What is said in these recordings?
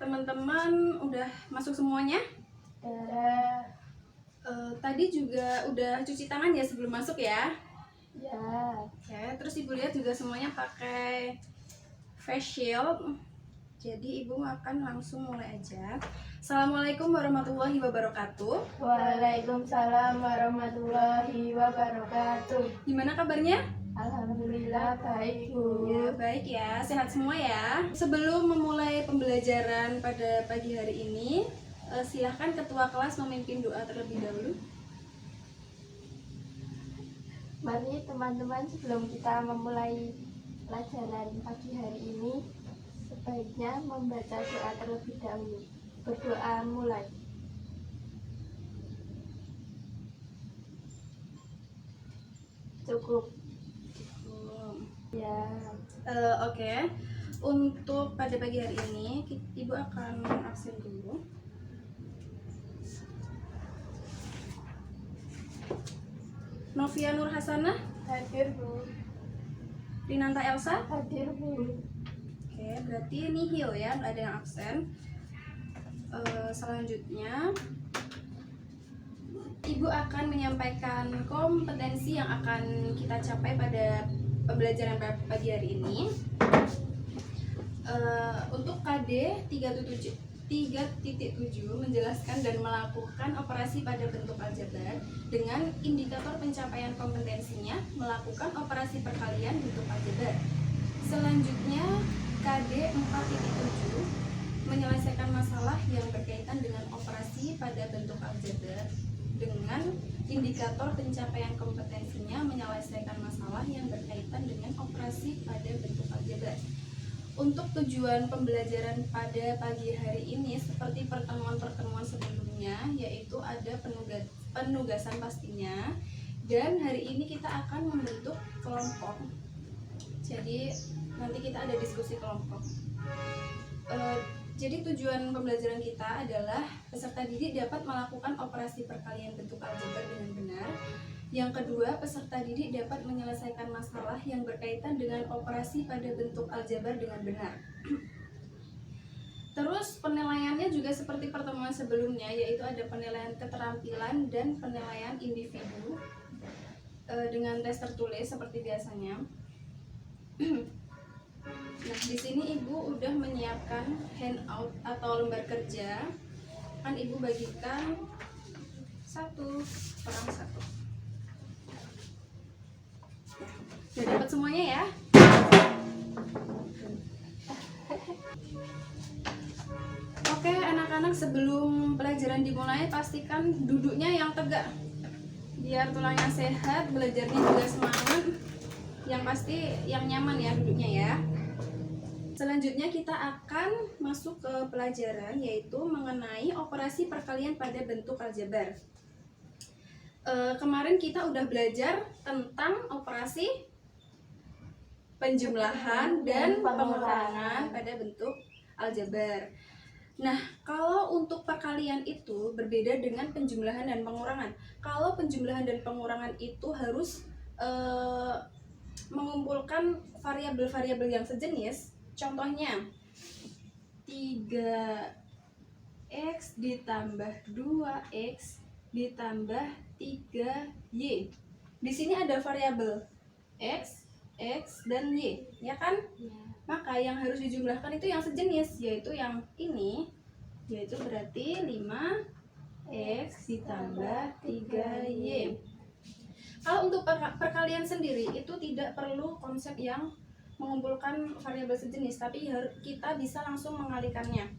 teman-teman udah masuk semuanya? Tadi juga udah cuci tangan ya sebelum masuk ya? Ya. Oke, terus ibu lihat juga semuanya pakai face shield. Jadi ibu akan langsung mulai aja. Assalamualaikum warahmatullahi wabarakatuh. Waalaikumsalam warahmatullahi wabarakatuh. Gimana kabarnya? Alhamdulillah baik, Bu. Ya, baik ya, sehat semua ya. Sebelum memulai pembelajaran pada pagi hari ini, silahkan ketua kelas memimpin doa terlebih dahulu. Mari teman-teman, sebelum kita memulai pelajaran pagi hari ini, sebaiknya membaca doa terlebih dahulu. Berdoa mulai. Cukup. Ya. Oke. Untuk pada pagi hari ini, ibu akan absen dulu. Novia Nur Hasanah, Hadir, Bu. Rinanta Elsa. Hadir, Bu. Oke, berarti nihil ya, nggak ada yang absen. Selanjutnya, ibu akan menyampaikan kompetensi yang akan kita capai pada pembelajaran pagi hari ini. Untuk KD 3.7 menjelaskan dan melakukan operasi pada bentuk aljabar dengan indikator pencapaian kompetensinya melakukan operasi perkalian bentuk aljabar. Selanjutnya KD 4.7 menyelesaikan masalah yang berkaitan dengan operasi pada bentuk aljabar dengan indikator pencapaian kompetensinya menyelesaikan masalah yang berkaitan dengan operasi pada bentuk aljabar. Untuk tujuan pembelajaran pada pagi hari ini seperti pertemuan-pertemuan sebelumnya, yaitu ada penugasan pastinya, dan hari ini kita akan membentuk kelompok. Jadi nanti kita ada diskusi kelompok. Jadi tujuan pembelajaran kita adalah peserta didik dapat melakukan operasi perkalian bentuk aljabar dengan benar. Yang kedua, peserta didik dapat menyelesaikan masalah yang berkaitan dengan operasi pada bentuk aljabar dengan benar. Terus penilaiannya juga seperti pertemuan sebelumnya, yaitu ada penilaian keterampilan dan penilaian individu dengan tes tertulis seperti biasanya. Nah, di sini ibu udah menyiapkan handout atau lembar kerja. Kan ibu bagikan satu orang satu. Udah dapat semuanya ya? Oke, anak-anak, sebelum pelajaran dimulai pastikan duduknya yang tegak biar tulangnya sehat, belajarnya juga semangat. Yang pasti yang nyaman ya duduknya ya. Selanjutnya kita akan masuk ke pelajaran, yaitu mengenai operasi perkalian pada bentuk aljabar. Kemarin kita udah belajar tentang operasi penjumlahan dan pengurangan pada bentuk aljabar. Nah, kalau untuk perkalian itu berbeda dengan penjumlahan dan pengurangan. Kalau penjumlahan dan pengurangan itu harus mengumpulkan variabel-variabel yang sejenis. Contohnya 3x ditambah 2x ditambah 3y. Di sini ada variabel x, dan y, ya kan? Ya. Maka yang harus dijumlahkan itu yang sejenis, yaitu yang ini, yaitu berarti 5x ditambah 3y. Kalau untuk perkalian sendiri itu tidak perlu konsep yang mengumpulkan variabel sejenis, tapi kita bisa langsung mengalikannya.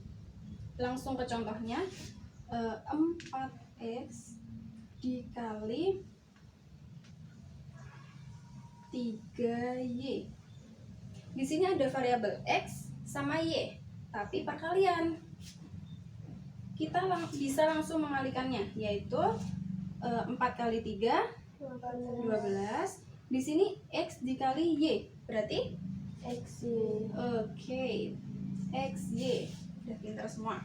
Langsung ke contohnya, 4x dikali 3y. Di sini ada variabel x sama y, tapi perkalian. Kita bisa langsung mengalikannya, yaitu 4 kali 3 12. Di sini x dikali y, berarti XY. Oke, XY. Udah pintar semua.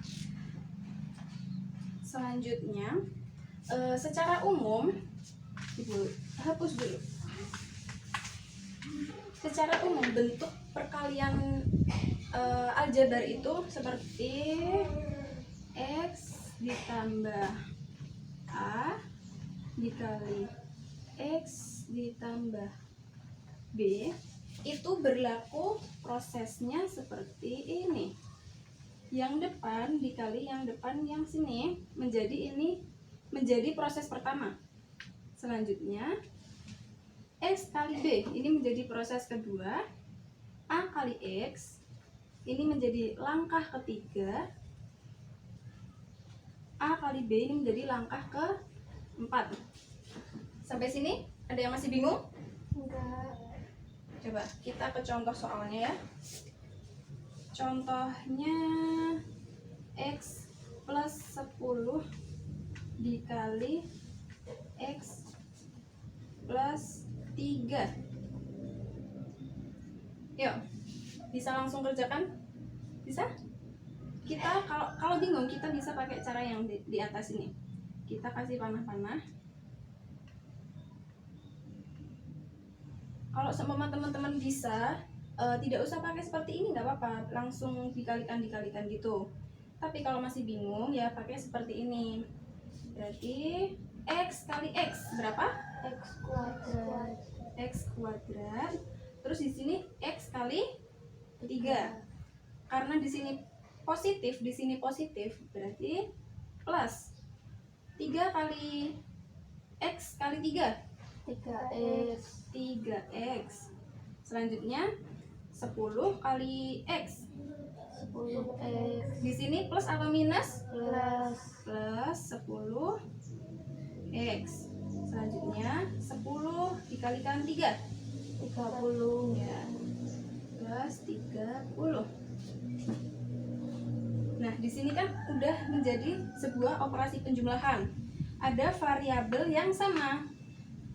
Selanjutnya, secara umum, ibu hapus dulu. Secara umum bentuk perkalian aljabar itu seperti ditambah A dikali X ditambah B, itu berlaku prosesnya seperti ini. Yang depan dikali yang depan yang sini menjadi proses pertama. Selanjutnya X kali B ini menjadi proses kedua. A kali X ini menjadi langkah ketiga. A kali B ini menjadi langkah keempat. Sampai sini ada yang masih bingung? Enggak. Coba kita ke contoh soalnya ya. Contohnya X plus 10 dikali X plus 3. Yuk, bisa langsung kerjakan? Bisa? Kita kalau bingung kita bisa pakai cara yang di atas ini. Kita kasih panah-panah. Kalau seumpama teman-teman bisa, tidak usah pakai seperti ini, nggak apa-apa, langsung dikalikan gitu. Tapi kalau masih bingung ya pakai seperti ini. Berarti X kali X berapa? X kuadrat. X kuadrat. Terus di sini X kali 3. Karena di sini positif, berarti plus 3 kali X kali 3. 3X. 3X. Selanjutnya 10 kali X. 10X. Di sini plus atau minus? Plus. Plus 10X. Selanjutnya 10 dikalikan 3. 30. Ya. Plus 30. Nah, di sini kan udah menjadi sebuah operasi penjumlahan. Ada variabel yang sama.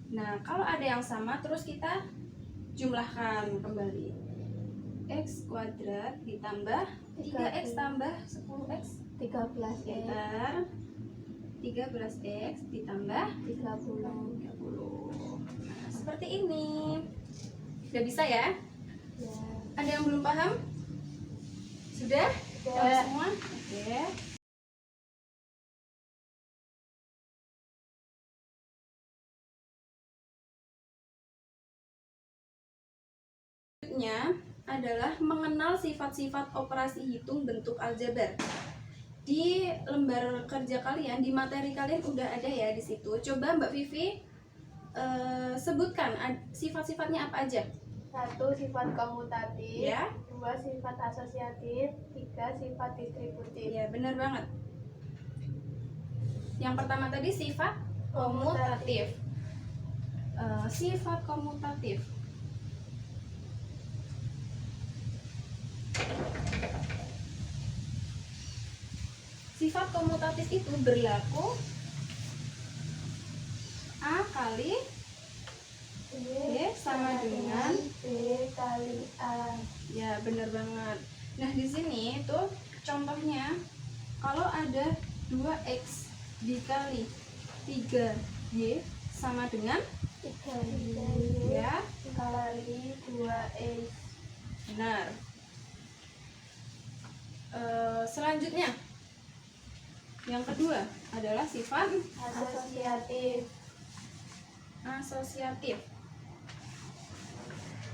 Nah, kalau ada yang sama terus kita jumlahkan kembali. X kuadrat ditambah 3X tambah 10X 13X. sekitar 13X ditambah 30. 30. Nah, seperti ini. Udah bisa ya? Ya. Ada yang belum paham? Sudah? Jawab semua? Oke. Selanjutnya adalah mengenal sifat-sifat operasi hitung bentuk aljabar. Di lembar kerja kalian, di materi kalian udah ada ya di situ. Coba Mbak Vivi sebutkan sifat-sifatnya apa aja? 1 sifat komutatif, Ya. 2 sifat asosiatif, 3 sifat distributif. Ya, benar banget. Yang pertama tadi sifat komutatif. Sifat komutatif. Sifat komutatif itu berlaku A kali B sama dengan B kali A. Ya, benar banget. Nah, di sini tuh contohnya kalau ada 2X dikali 3Y sama dengan 3Y ya, kali 2X. benar. Selanjutnya yang kedua adalah sifat Asosiatif. asosiatif.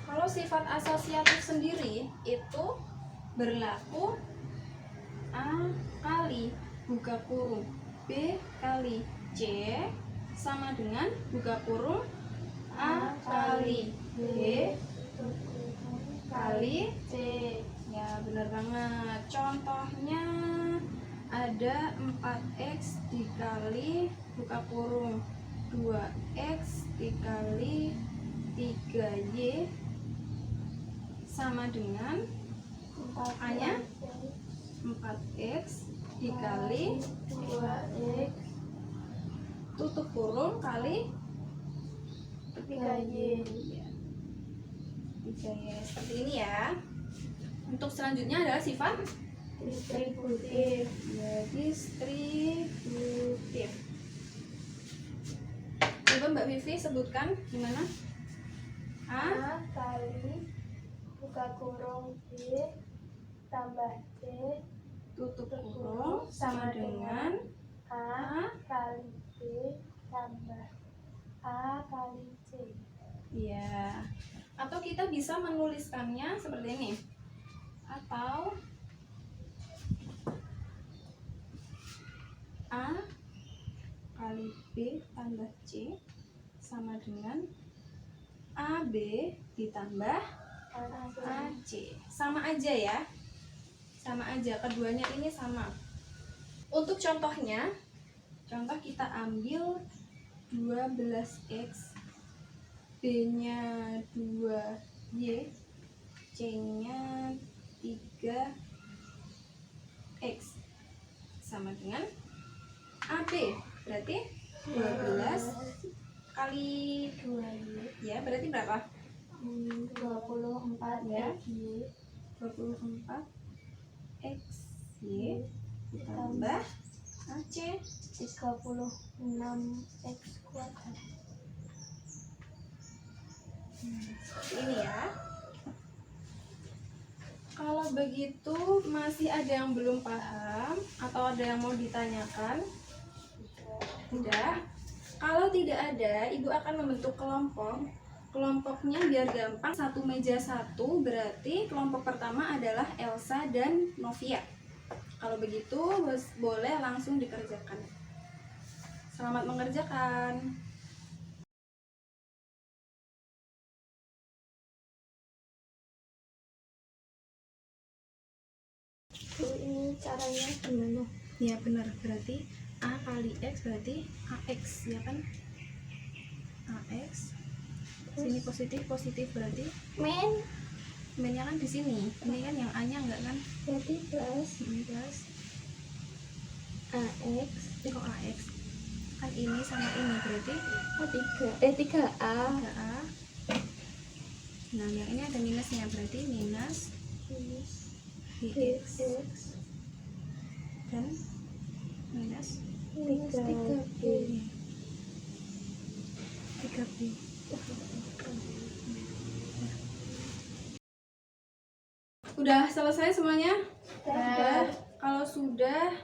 Kalau sifat asosiatif sendiri itu berlaku A kali buka kurung B kali C sama dengan buka kurung A kali B kali C. Ya, benar banget. Contohnya ada 4X dikali buka kurung 2X dikali 3Y sama dengan A-nya 4X dikali 2X tutup kurung kali 3Y. 3Y. Seperti ini ya. Untuk selanjutnya adalah sifat Distributif. ya, distributif. Coba Mbak Vivi sebutkan gimana? A A kali buka kurung B tambah C tutup kurung sama dengan A kali B tambah A kali C. Iya. Atau kita bisa menuliskannya seperti ini. Atau A kali B tambah C sama dengan AB ditambah AC. Sama aja ya. Sama aja, keduanya ini sama. Untuk contohnya, contoh kita ambil 12x, B-nya 2y, C-nya 3x sama dengan AB. Berarti 12 kali 2Y ya, berarti berapa? 24 Ya. Y 24 x y ditambah AC 36 X kuadrat. seperti ini ya. Kalau begitu masih ada yang belum paham atau ada yang mau ditanyakan? Tidak. Kalau tidak ada, Ibu akan membentuk kelompok. Kelompoknya biar gampang, satu meja satu, berarti kelompok pertama adalah Elsa dan Novia. Kalau begitu boleh langsung dikerjakan. Selamat mengerjakan. Ini caranya gimana? Ya benar, berarti A kali X berarti AX ya kan? AX. Sini positif berarti minnya kan di sini. Ini kan yang A-nya enggak kan? Berarti plus Plus AX kok AX? Kan ini sama ini berarti 3A 3A. Nah, yang ini ada minusnya berarti minus minus BX X dan minus minus 3B. 3B. Udah selesai semuanya? Sudah. Kalau sudah,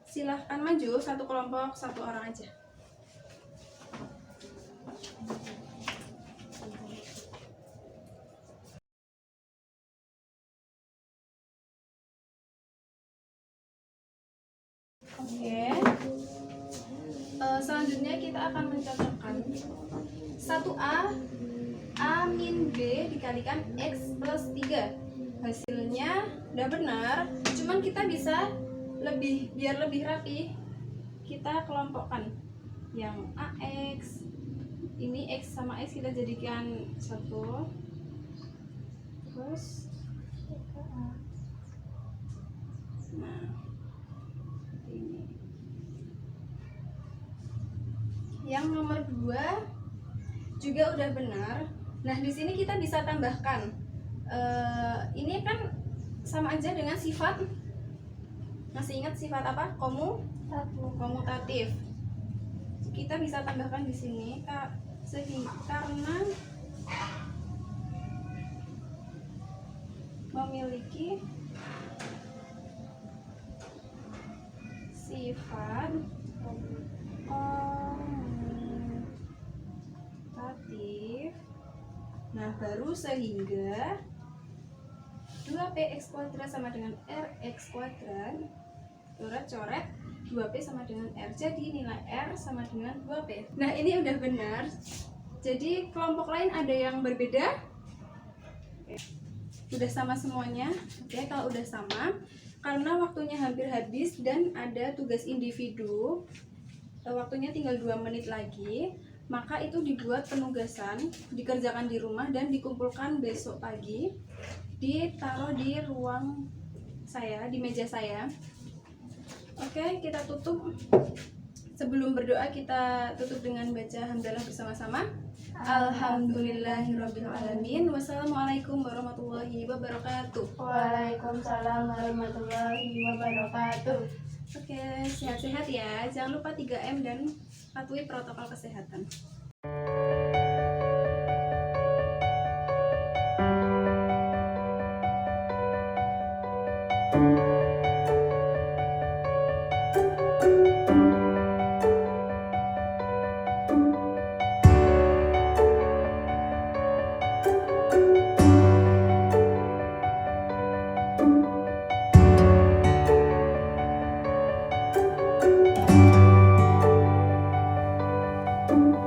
silahkan maju satu kelompok, satu orang aja. Oke. Selanjutnya kita akan mencocokkan 1A A min B dikalikan X plus 3. Hasilnya udah benar, cuman kita bisa biar lebih rapi, kita kelompokkan yang AX ini, X sama X kita jadikan satu, terus nah ini yang nomor 2 juga udah benar. Nah, di sini kita bisa tambahkan ini kan sama aja dengan sifat, masih ingat sifat apa? Komutatif. Kita bisa tambahkan di sini karena memiliki sifat komutatif. Nah, baru sehingga 2px kuadrat sama dengan rx kuadrat, coret 2p sama dengan r, jadi nilai r sama dengan 2p. Nah, ini udah benar. Jadi kelompok lain ada yang berbeda? Udah sama semuanya? Oke, kalau udah sama, karena waktunya hampir habis dan ada tugas individu, waktunya tinggal 2 menit lagi, maka itu dibuat penugasan, dikerjakan di rumah dan dikumpulkan besok pagi, ditaruh di ruang saya, di meja saya. Oke, kita tutup. Sebelum berdoa kita tutup dengan baca hamdalah bersama-sama. Alhamdulillahirrabbilalamin. Wassalamualaikum warahmatullahi wabarakatuh. Waalaikumsalam warahmatullahi wabarakatuh. Oke, sehat-sehat ya. Jangan lupa 3M dan patuhi protokol kesehatan. Thank